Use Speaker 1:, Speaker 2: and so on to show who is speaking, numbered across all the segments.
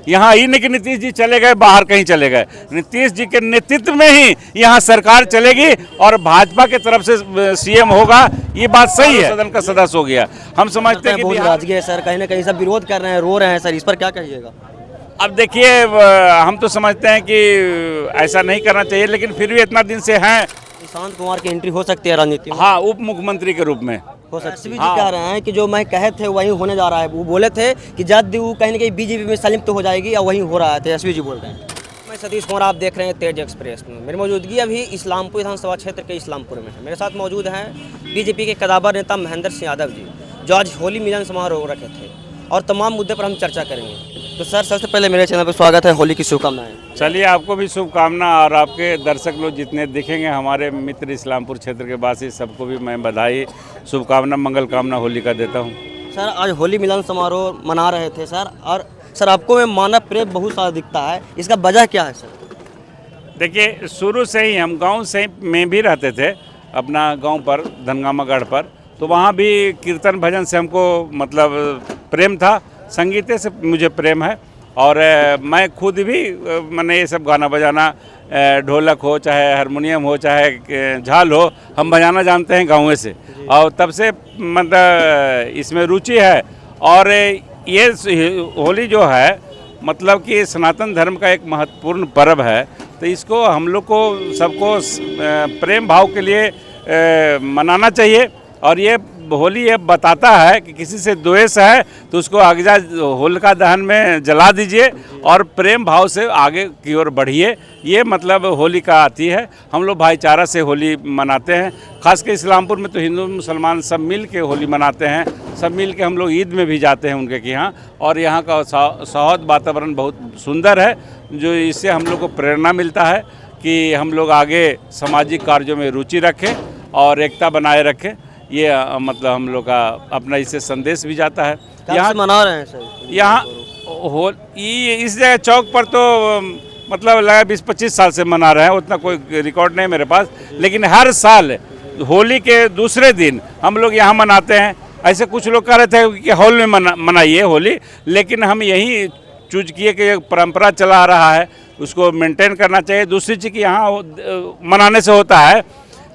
Speaker 1: यहाँ ही नहीं कि नीतीश जी चले गए बाहर कहीं चले गए, नीतीश जी के नेतृत्व में ही यहाँ सरकार चलेगी और भाजपा के तरफ से सीएम होगा, ये बात सही है। सदन का सदस्य हो गया, हम समझते हैं कि
Speaker 2: बहुत नाराजगी है सर, कहीं ना कहीं सब विरोध कर रहे हैं, रो रहे हैं सर, इस पर क्या कहिएगा?
Speaker 1: अब देखिए, हम तो समझते हैं कि ऐसा नहीं करना चाहिए, लेकिन फिर भी इतना दिन से हैं।
Speaker 2: निशांत कुमार की एंट्री हो सकती है राजनीति में?
Speaker 1: हाँ, उप मुख्यमंत्री के रूप में
Speaker 2: हो सकती है। जी कह रहे हैं कि जो मैं कहे थे वही होने जा रहा है, वो बोले थे कि जदयू कहीं ना कहीं बीजेपी में संलिप्त हो जाएगी, और वही हो रहा है, तेजस्वी जी बोल रहे हैं। मैं सतीश कुमार, आप देख रहे हैं तेज एक्सप्रेस में। मेरी मौजूदगी अभी इस्लामपुर विधानसभा क्षेत्र के इस्लामपुर में है। मेरे साथ मौजूद हैं बीजेपी के कदावर नेता महेंद्र सिंह यादव जी, जो आज होली मिलन समारोह रखे थे, और तमाम मुद्दे पर हम चर्चा करेंगे। तो सर, सबसे पहले मेरे चैनल पर स्वागत है, होली की शुभकामनाएं।
Speaker 1: चलिए, आपको भी शुभकामना, और आपके दर्शक लोग जितने दिखेंगे, हमारे मित्र इस्लामपुर क्षेत्र के वासी, सबको भी मैं बधाई, शुभकामना, मंगल कामना होली का देता हूँ।
Speaker 2: सर, आज होली मिलन समारोह मना रहे थे सर, और सर आपको में मानव प्रेम बहुत सारा दिखता है, इसका वजह क्या है सर?
Speaker 1: देखिए, शुरू से ही हम गांव से में भी रहते थे, अपना गांव पर धनगामागढ़ पर, तो वहाँ भी कीर्तन भजन से हमको मतलब प्रेम था, संगीत से मुझे प्रेम है। और मैं खुद भी मैंने ये सब गाना बजाना, ढोलक हो चाहे हारमोनियम हो चाहे झाल हो, हम बजाना जानते हैं गाँव से, और तब से मतलब इसमें रुचि है। और ये होली जो है मतलब कि सनातन धर्म का एक महत्वपूर्ण पर्व है, तो इसको हम लोग को सबको प्रेम भाव के लिए मनाना चाहिए। और ये होली ये बताता है कि किसी से द्वेष है तो उसको अगजा होलिका दहन में जला दीजिए और प्रेम भाव से आगे की ओर बढ़िए, ये मतलब होली का आती है। हम लोग भाईचारा से होली मनाते हैं, खासकर इस्लामपुर में तो हिंदू मुसलमान सब मिल के होली मनाते हैं, सब मिल के हम लोग ईद में भी जाते हैं उनके यहाँ, और यहाँ का सौहार्द वातावरण बहुत सुंदर है, जो इससे हम लोग को प्रेरणा मिलता है कि हम लोग आगे सामाजिक कार्यों में रुचि रखें और एकता बनाए रखें। ये मतलब हम लोग का अपना इससे संदेश भी जाता है।
Speaker 2: यहाँ मना रहे हैं सर,
Speaker 1: यहाँ हो इस जगह चौक पर तो मतलब लगा 20-25 साल से मना रहे हैं, उतना कोई रिकॉर्ड नहीं मेरे पास, लेकिन हर साल होली के दूसरे दिन हम लोग यहाँ मनाते हैं। ऐसे कुछ लोग कह रहे थे कि हॉल में मनाइए होली, लेकिन हम यही चूज किए कि एक परंपरा चला आ रहा है, उसको मेंटेन करना चाहिए। दूसरी चीज़ कि यहाँ मनाने से होता है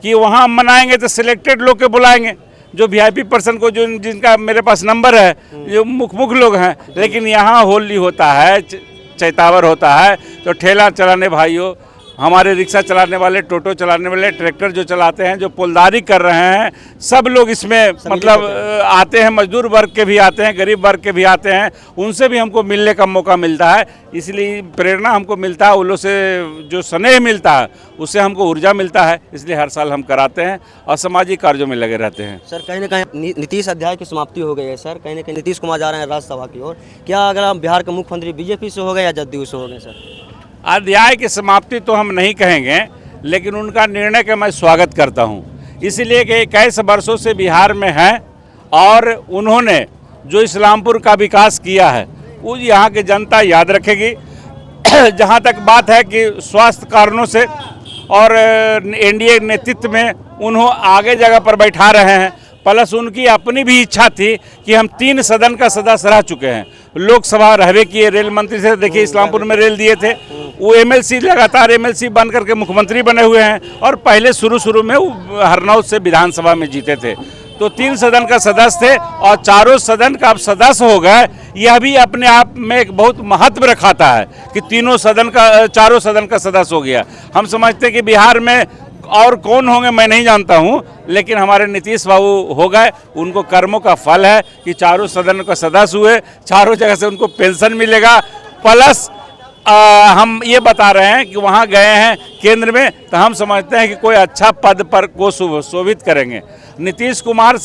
Speaker 1: कि वहाँ हम मनाएंगे तो सिलेक्टेड लोग के बुलाएंगे, जो वीआईपी पर्सन को, जो जिनका मेरे पास नंबर है, जो मुख लोग हैं। लेकिन यहाँ होली होता है, चैतावर होता है, तो ठेला चलाने भाइयों, हमारे रिक्शा चलाने वाले, टोटो चलाने वाले, ट्रैक्टर जो चलाते हैं, जो पुलदारी कर रहे हैं, सब लोग इसमें मतलब आते हैं। मजदूर वर्ग के भी आते हैं, गरीब वर्ग के भी आते हैं, उनसे भी हमको मिलने का मौका मिलता है। इसलिए प्रेरणा हमको मिलता है, उन लोग से जो स्नेह मिलता है उससे हमको ऊर्जा मिलता है, इसलिए हर साल हम कराते हैं और सामाजिक कार्यों में लगे रहते हैं।
Speaker 2: सर, कहीं ना कहीं नीतीश अध्याय की समाप्ति हो गई है सर, कहीं ना कहीं नीतीश कुमार जा रहे हैं राज्यसभा की ओर। क्या अगर हम बिहार के मुख्यमंत्री बीजेपी से हो गए या जदयू से हो गए सर?
Speaker 1: अध्याय की समाप्ति तो हम नहीं कहेंगे, लेकिन उनका निर्णय का मैं स्वागत करता हूं, इसलिए कि 21 वर्षों से बिहार में हैं और उन्होंने जो इस्लामपुर का विकास किया है वो यहाँ की जनता याद रखेगी। जहाँ तक बात है कि स्वास्थ्य कारणों से और एनडीए नेतृत्व में उन्होंने आगे जगह पर बैठा रहे हैं, प्लस उनकी अपनी भी इच्छा थी कि हम 3 सदन का सदस्य रह चुके हैं, लोकसभा रहवे किए, रेल मंत्री से देखिए इस्लामपुर में रेल दिए थे, वो एमएलसी लगातार एमएलसी बन करके मुख्यमंत्री बने हुए हैं, और पहले शुरू में वो हरनौत से विधानसभा में जीते थे। तो 3 सदन का सदस्य थे और चारों सदन का अब सदस्य हो गए। यह भी अपने आप में एक बहुत महत्व रखाता है कि चारों सदन का सदस्य हो गया। हम समझते हैं कि बिहार में और कौन होंगे मैं नहीं जानता हूं, लेकिन हमारे नीतीश बाबू हो गए, उनको कर्मों का फल है कि चारों सदन का सदस्य हुए, चारों जगह से उनको पेंशन मिलेगा। प्लस हम ये बता रहे हैं कि वहाँ गए हैं केंद्र में, तो हम समझते हैं कि कोई अच्छा पद पर को शोभित करेंगे। नीतीश कुमार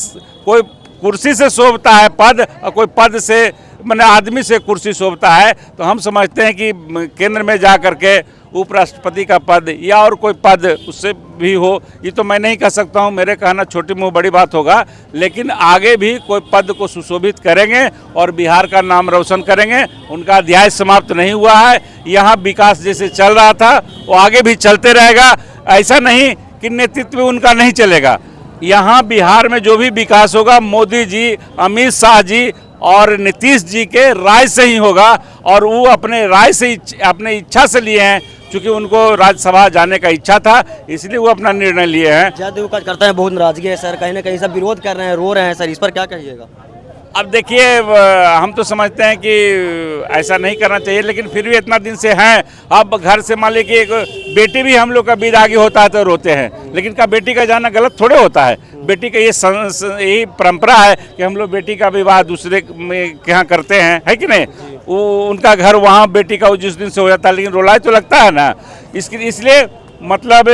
Speaker 1: कोई कुर्सी से शोभता है पद, और कोई पद से मैंने आदमी से कुर्सी शोभता है, तो हम समझते हैं कि केंद्र में जा कर के उपराष्ट्रपति का पद या और कोई पद उससे भी हो, ये तो मैं नहीं कह सकता हूँ, मेरे कहना छोटी मुँह बड़ी बात होगा, लेकिन आगे भी कोई पद को सुशोभित करेंगे और बिहार का नाम रोशन करेंगे। उनका अध्याय समाप्त नहीं हुआ है, यहाँ विकास जैसे चल रहा था वो आगे भी चलते रहेगा। ऐसा नहीं कि नेतृत्व उनका नहीं चलेगा, यहाँ बिहार में जो भी विकास होगा मोदी जी, अमित शाह जी और नीतीश जी के राय से ही होगा। और वो अपने राय से ही, अपने इच्छा से लिए हैं, क्योंकि उनको राज्यसभा जाने का इच्छा था, इसलिए वो अपना निर्णय लिए हैं।
Speaker 2: जदयू कार्यकर्ता है, बहुत नाराजगी है सर, कहीं ना कहीं सब विरोध कर रहे हैं, रो रहे हैं सर, इस पर क्या कहिएगा?
Speaker 1: अब देखिए, हम तो समझते हैं कि ऐसा नहीं करना चाहिए, लेकिन फिर भी इतना दिन से हैं। अब घर से मान लीजिए कि एक बेटी भी हम लोग का विदागी होता है तो रोते हैं, लेकिन का बेटी का जाना गलत थोड़े होता है। बेटी का यही परंपरा है कि हम लोग बेटी का विवाह दूसरे के यहाँ करते हैं, है कि नहीं? वो उनका घर वहाँ बेटी का जिस दिन से हो जाता है, लेकिन रुलाई तो लगता है ना। इसलिए मतलब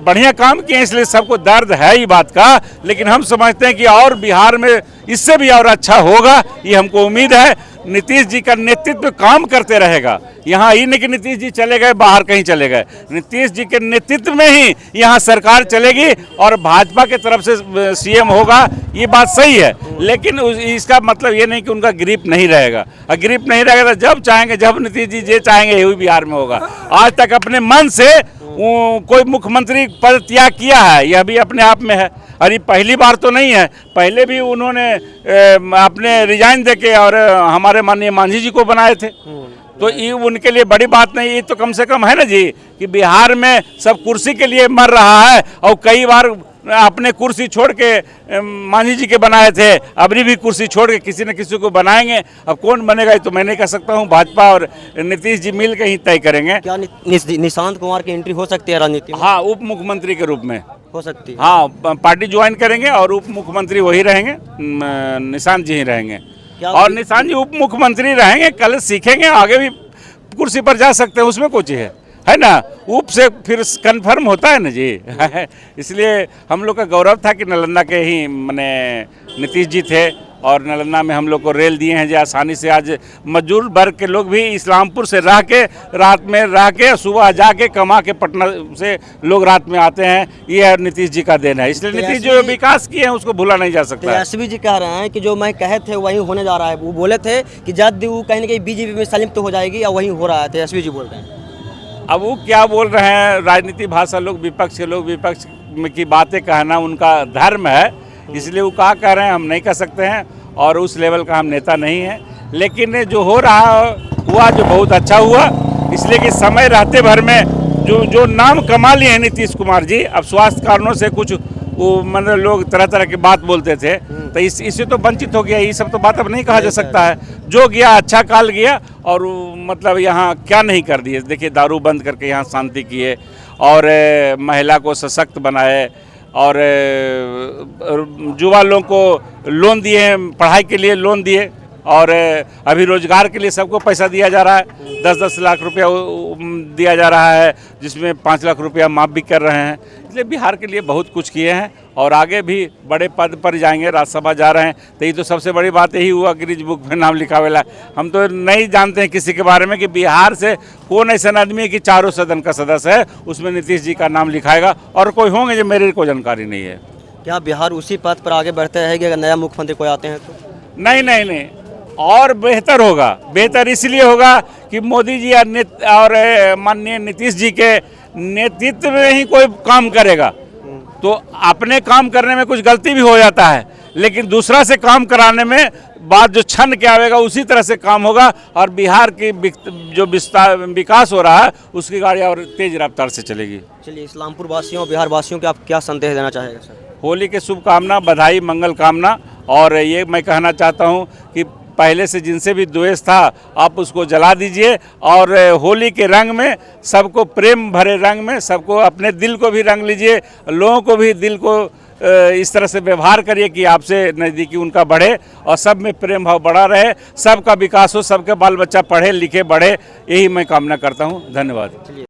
Speaker 1: बढ़िया काम किए, इसलिए सबको दर्द है ही बात का। लेकिन हम समझते हैं कि और बिहार में इससे भी और अच्छा होगा, ये हमको उम्मीद है। नीतीश जी का नेतृत्व काम करते रहेगा। यहाँ ही नहीं कि नीतीश जी चले गए बाहर कहीं चले गए, नीतीश जी के नेतृत्व में ही यहाँ सरकार चलेगी और भाजपा के तरफ से सीएम होगा, ये बात सही है। लेकिन इसका मतलब ये नहीं कि उनका ग्रिप नहीं रहेगा। ग्रिप नहीं रहेगा तो जब चाहेंगे, जब नीतीश जी जे चाहेंगे यही बिहार में होगा। आज तक अपने मन से कोई मुख्यमंत्री पद त्याग किया है, यह भी अपने आप में है। अरे पहली बार तो नहीं है, पहले भी उन्होंने अपने रिजाइन देके और हमारे माननीय मांझी जी को बनाए थे। तो ये उनके लिए बड़ी बात नहीं, ये तो कम से कम है ना जी कि बिहार में सब कुर्सी के लिए मर रहा है और कई बार अपने कुर्सी छोड़ के मांझी जी के बनाए थे, अबरी भी कुर्सी छोड़ के किसी न किसी को बनाएंगे। अब कौन बनेगा ये तो मैं नहीं कह सकता हूँ, भाजपा और नीतीश जी मिल के ही तय करेंगे।
Speaker 2: क्या निशांत कुमार की एंट्री हो सकती है राजनीति में?
Speaker 1: हाँ, उप मुख्यमंत्री के रूप में
Speaker 2: हो सकती है।
Speaker 1: हाँ, पार्टी ज्वाइन करेंगे और उप मुख्यमंत्री वही रहेंगे, निशांत जी ही रहेंगे। और निशांत जी उप मुख्यमंत्री रहेंगे, कल सीखेंगे, आगे भी कुर्सी पर जा सकते हैं, उसमें कुछ है ना। उप से फिर कंफर्म होता है ना जी। इसलिए हम लोग का गौरव था कि नालंदा के ही माने नीतीश जी थे और नालंदा में हम लोग को रेल दिए हैं जो आसानी से आज मजदूर वर्ग के लोग भी इस्लामपुर से रह के रात में रह के सुबह जाके कमा के पटना से लोग रात में आते हैं। ये नीतीश जी का देन है, इसलिए नीतीश जो विकास किए हैं उसको भूला नहीं जा सकता।
Speaker 2: तेजस्वी जी कह रहे हैं कि जो मैं कहे थे वही होने जा रहा है। वो बोले थे कि जदयू कहीं ना कहीं बीजेपी में संलिप्त हो जाएगी और वही हो रहा है। तेजस्वी जी बोल रहे हैं।
Speaker 1: अब वो क्या बोल रहे हैं, राजनीति भाषा लोग, विपक्ष के लोग विपक्ष की बातें कहना उनका धर्म है, इसलिए वो क्या कह रहे हैं हम नहीं कह सकते हैं और उस लेवल का हम नेता नहीं हैं। लेकिन जो हो रहा हुआ जो बहुत अच्छा हुआ, इसलिए कि समय रहते भर में जो नाम कमा लिए हैं नीतीश कुमार जी, अब स्वास्थ्य कारणों से कुछ वो मतलब लोग तरह तरह की बात बोलते थे तो इससे तो वंचित हो गया। ये सब तो बात अब नहीं कहा जा सकता है। जो गया अच्छा काल गया और मतलब यहाँ क्या नहीं कर दिए। देखिए, दारू बंद करके यहाँ शांति किए और महिला को सशक्त बनाए और युवा लोगों को लोन दिए, पढ़ाई के लिए लोन दिए और अभी रोजगार के लिए सबको पैसा दिया जा रहा है। 10-10 लाख रुपया दिया जा रहा है, जिसमें 5 लाख रुपया माफ़ भी कर रहे हैं। इसलिए बिहार के लिए बहुत कुछ किए हैं और आगे भी बड़े पद पर जाएंगे। राज्यसभा जा रहे हैं तो ये तो सबसे बड़ी बात यही हुआ कि रिज बुक में नाम लिखावेला। हम तो नहीं जानते हैं किसी के बारे में कि बिहार से कौन ऐसा आदमी है कि चारों सदन का सदस्य है, उसमें नीतीश जी का नाम लिखाएगा और कोई होंगे जो मेरे को जानकारी नहीं है।
Speaker 2: क्या बिहार उसी पद पर आगे बढ़ते रहेगी अगर नया मुख्यमंत्री कोई आते हैं तो?
Speaker 1: नहीं, और बेहतर होगा। बेहतर इसलिए होगा कि मोदी जी और माननीय नीतीश जी के नेतृत्व में ही कोई काम करेगा। तो अपने काम करने में कुछ गलती भी हो जाता है, लेकिन दूसरा से काम कराने में बात जो छन के आवेगा उसी तरह से काम होगा और बिहार की जो विकास हो रहा है उसकी गाड़ी और तेज रफ्तार से चलेगी।
Speaker 2: चलिए, इस्लामपुर वासियों, बिहार वासियों को आप क्या संदेश देना चाहेंगे सर?
Speaker 1: होली के शुभकामना, बधाई, मंगल कामना। और ये मैं कहना चाहता हूँ कि पहले से जिनसे भी द्वेष था आप उसको जला दीजिए और होली के रंग में सबको प्रेम भरे रंग में सबको अपने दिल को भी रंग लीजिए, लोगों को भी दिल को इस तरह से व्यवहार करिए कि आपसे नज़दीकी उनका बढ़े और सब में प्रेम भाव बढ़ा रहे, सबका विकास हो, सबके बाल बच्चा पढ़े लिखे बढ़े, यही मैं कामना करता हूँ। धन्यवाद।